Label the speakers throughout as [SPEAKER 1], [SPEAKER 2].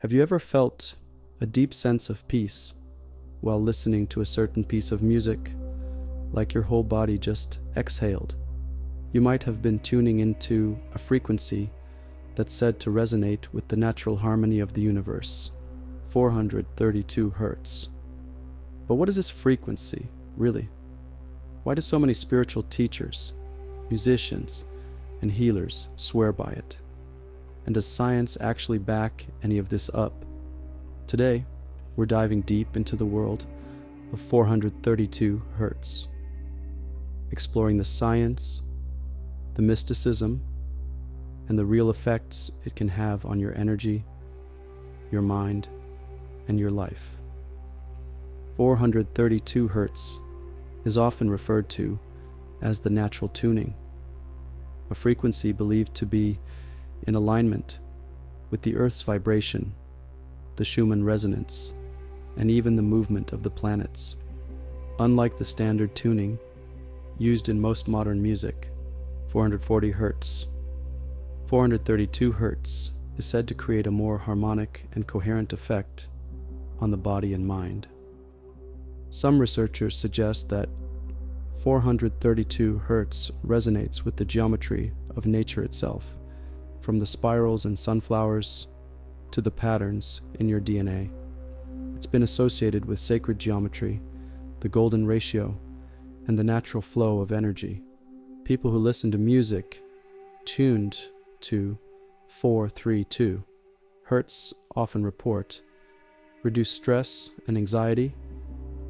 [SPEAKER 1] Have you ever felt a deep sense of peace while listening to a certain piece of music, like your whole body just exhaled? You might have been tuning into a frequency that's said to resonate with the natural harmony of the universe, 432 hertz. But what is this frequency, really? Why do so many spiritual teachers, musicians, and healers swear by it? And does science actually back any of this up? Today, we're diving deep into the world of 432 hertz, exploring the science, the mysticism, and the real effects it can have on your energy, your mind, and your life. 432 hertz is often referred to as the natural tuning, a frequency believed to be in alignment with the Earth's vibration, the Schumann resonance, and even the movement of the planets. Unlike the standard tuning used in most modern music, 440 hertz, 432 hertz is said to create a more harmonic and coherent effect on the body and mind. Some researchers suggest that 432 hertz resonates with the geometry of nature itself, from the spirals in sunflowers to the patterns in your DNA. It's been associated with sacred geometry, the golden ratio, and the natural flow of energy. People who listen to music tuned to 432 hertz often report reduced stress and anxiety,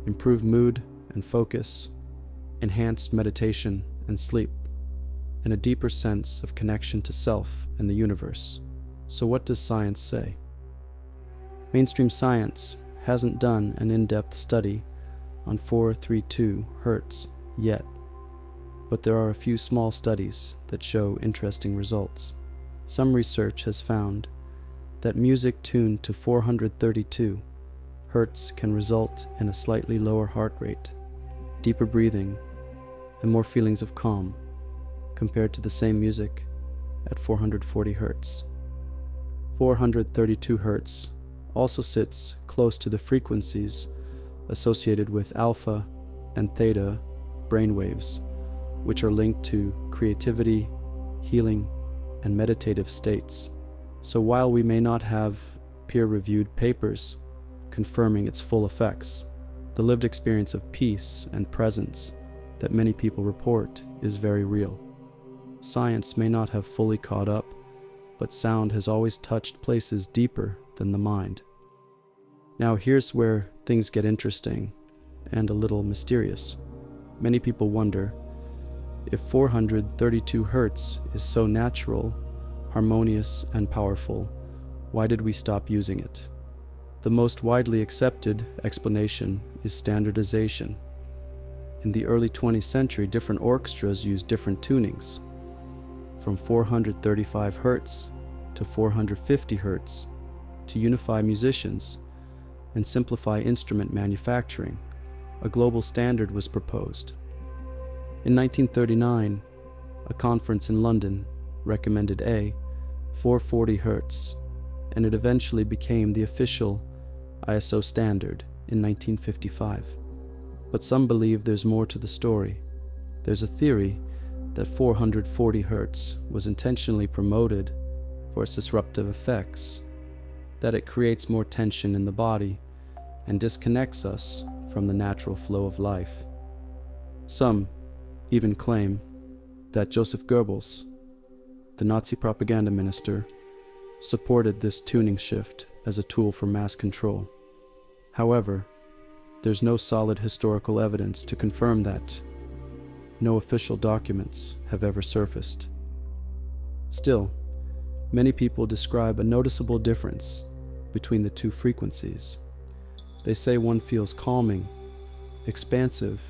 [SPEAKER 1] improved mood and focus, enhanced meditation and sleep, and a deeper sense of connection to self and the universe. So what does science say? Mainstream science hasn't done an in-depth study on 432 hertz yet, but there are a few small studies that show interesting results. Some research has found that music tuned to 432 hertz can result in a slightly lower heart rate, deeper breathing, and more feelings of calm compared to the same music at 440 hertz. 432 hertz also sits close to the frequencies associated with alpha and theta brainwaves, which are linked to creativity, healing, and meditative states. So while we may not have peer-reviewed papers confirming its full effects, the lived experience of peace and presence that many people report is very real. Science may not have fully caught up, but sound has always touched places deeper than the mind. Now here's where things get interesting and a little mysterious. Many people wonder, if 432 hertz is so natural, harmonious, and powerful, why did we stop using it? The most widely accepted explanation is standardization. In the early 20th century, different orchestras used different tunings, from 435 hertz to 450 hertz, to unify musicians and simplify instrument manufacturing. A global standard was proposed. In 1939, a conference in London recommended 440 hertz, and it eventually became the official ISO standard in 1955. But some believe there's more to the story. There's a theory that 440 hertz was intentionally promoted for its disruptive effects, that it creates more tension in the body and disconnects us from the natural flow of life. Some even claim that Joseph Goebbels, the Nazi propaganda minister, supported this tuning shift as a tool for mass control. However, there's no solid historical evidence to confirm that. No official documents have ever surfaced. Still, many people describe a noticeable difference between the two frequencies. They say one feels calming, expansive,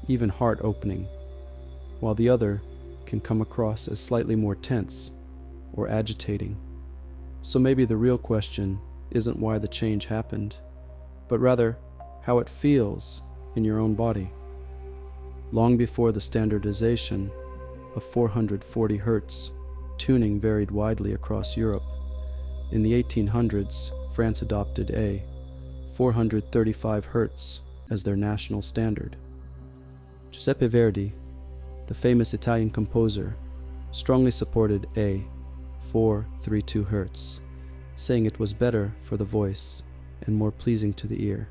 [SPEAKER 1] even heart-opening, while the other can come across as slightly more tense or agitating. So maybe the real question isn't why the change happened, but rather how it feels in your own body. Long before the standardization of 440 hertz, tuning varied widely across Europe. In the 1800s, France adopted a 435 Hz as their national standard. Giuseppe Verdi, the famous Italian composer, strongly supported a 432 Hz, saying it was better for the voice and more pleasing to the ear.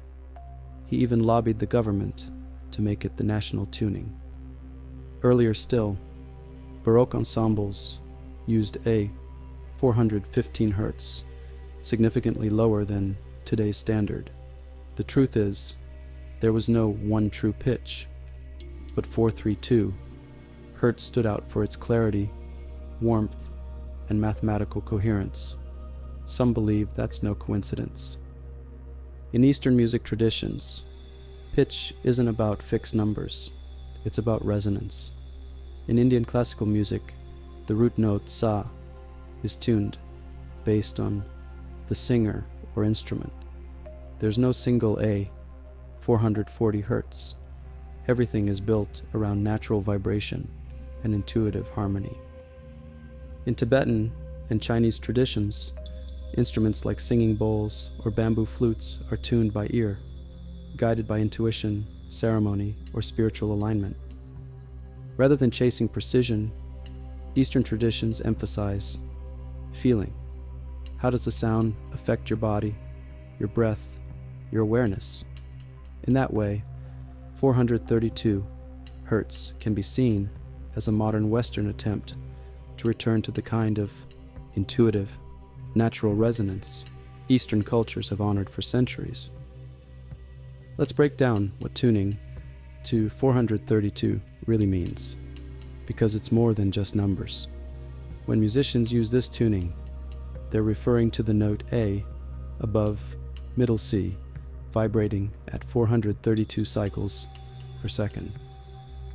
[SPEAKER 1] He even lobbied the government to make it the national tuning. Earlier still, Baroque ensembles used a 415 Hz, significantly lower than today's standard. The truth is, there was no one true pitch, but 432 Hertz stood out for its clarity, warmth, and mathematical coherence. Some believe that's no coincidence. In Eastern music traditions, pitch isn't about fixed numbers, it's about resonance. In Indian classical music, the root note sa is tuned based on the singer or instrument. There's no single A 440 Hz. Everything is built around natural vibration and intuitive harmony. In Tibetan and Chinese traditions, instruments like singing bowls or bamboo flutes are tuned by ear, guided by intuition, ceremony, or spiritual alignment. Rather than chasing precision, Eastern traditions emphasize feeling. How does the sound affect your body, your breath, your awareness? In that way, 432 Hz can be seen as a modern Western attempt to return to the kind of intuitive, natural resonance Eastern cultures have honored for centuries. Let's break down what tuning to 432 really means, because it's more than just numbers. When musicians use this tuning, they're referring to the note A above middle C, vibrating at 432 cycles per second.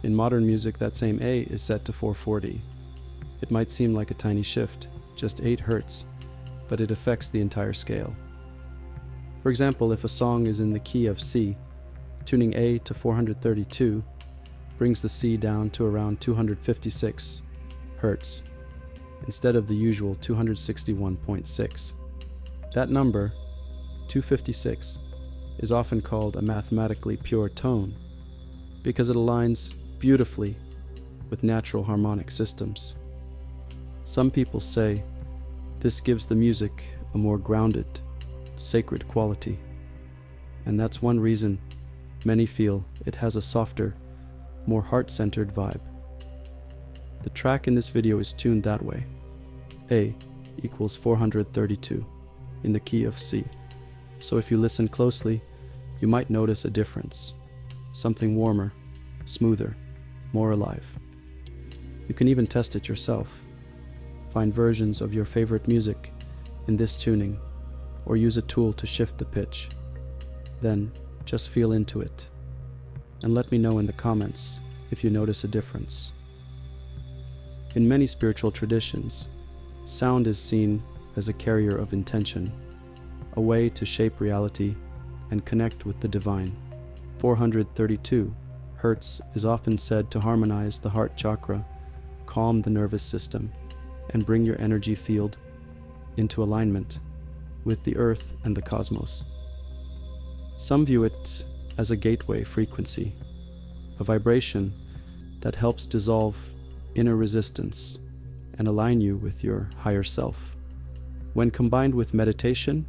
[SPEAKER 1] In modern music, that same A is set to 440. It might seem like a tiny shift, just 8 Hz, but it affects the entire scale. For example, if a song is in the key of C, tuning A to 432 brings the C down to around 256 Hz, instead of the usual 261.6. That number, 256, is often called a mathematically pure tone because it aligns beautifully with natural harmonic systems. Some people say this gives the music a more grounded, sacred quality, and that's one reason many feel it has a softer, more heart-centered vibe. The track in this video is tuned that way. A equals 432 in the key of C. So if you listen closely, you might notice a difference. Something warmer, smoother, more alive. You can even test it yourself. Find versions of your favorite music in this tuning, or use a tool to shift the pitch. Then just feel into it, and let me know in the comments if you notice a difference. In many spiritual traditions, sound is seen as a carrier of intention, a way to shape reality and connect with the divine. 432 Hz is often said to harmonize the heart chakra, calm the nervous system, and bring your energy field into alignment with the earth and the cosmos. Some view it as a gateway frequency, a vibration that helps dissolve inner resistance and align you with your higher self. When combined with meditation,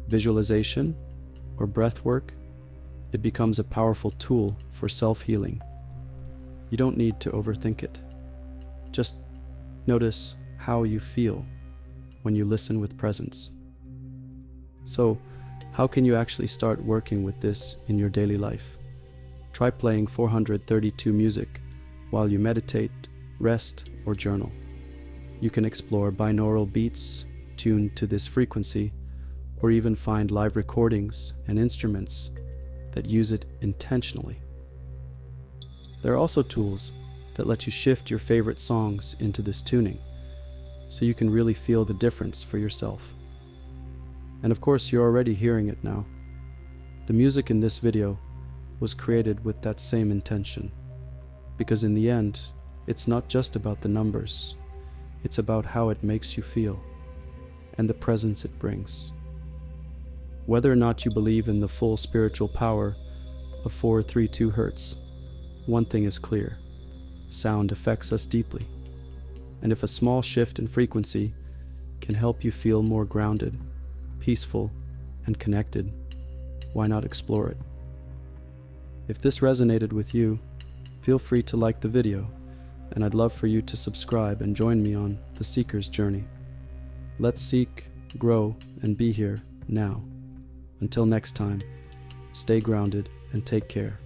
[SPEAKER 1] visualization, or breath work, it becomes a powerful tool for self-healing. You don't need to overthink it. Just notice how you feel when you listen with presence. So, how can you actually start working with this in your daily life? Try playing 432 music while you meditate, rest, or journal. You can explore binaural beats tuned to this frequency, or even find live recordings and instruments that use it intentionally. There are also tools that let you shift your favorite songs into this tuning, so you can really feel the difference for yourself. And of course, you're already hearing it now. The music in this video was created with that same intention, because in the end, it's not just about the numbers, it's about how it makes you feel and the presence it brings. Whether or not you believe in the full spiritual power of 432 Hz, one thing is clear: sound affects us deeply. And if a small shift in frequency can help you feel more grounded, peaceful, and connected, why not explore it? If this resonated with you, feel free to like the video, and I'd love for you to subscribe and join me on the Seeker's journey. Let's seek, grow, and be here now. Until next time, stay grounded and take care.